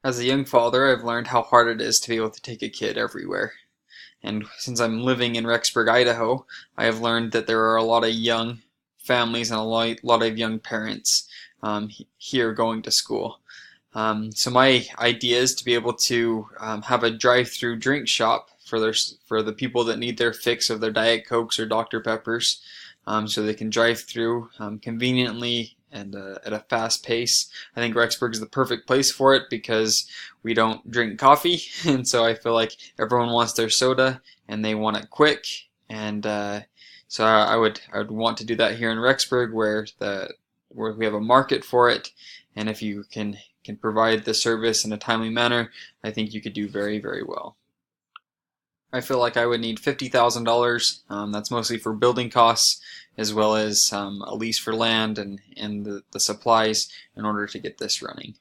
As a young father, I've learned how hard it is to be able to take a kid everywhere. And since I'm living in Rexburg, Idaho, I have learned that there are a lot of young families and a lot of young parents here going to school. So my idea is to be able to have a drive-through drink shop for the people that need their fix of their Diet Cokes or Dr. Peppers, so they can drive through conveniently and at a fast pace. I think Rexburg is the perfect place for it because we don't drink coffee, and so I feel like everyone wants their soda and they want it quick. And so I would want to do that here in Rexburg, where we have a market for it, and if you can provide the service in a timely manner, I think you could do very, very well. I feel like I would need $50,000. That's mostly for building costs, as well as a lease for land and the supplies in order to get this running.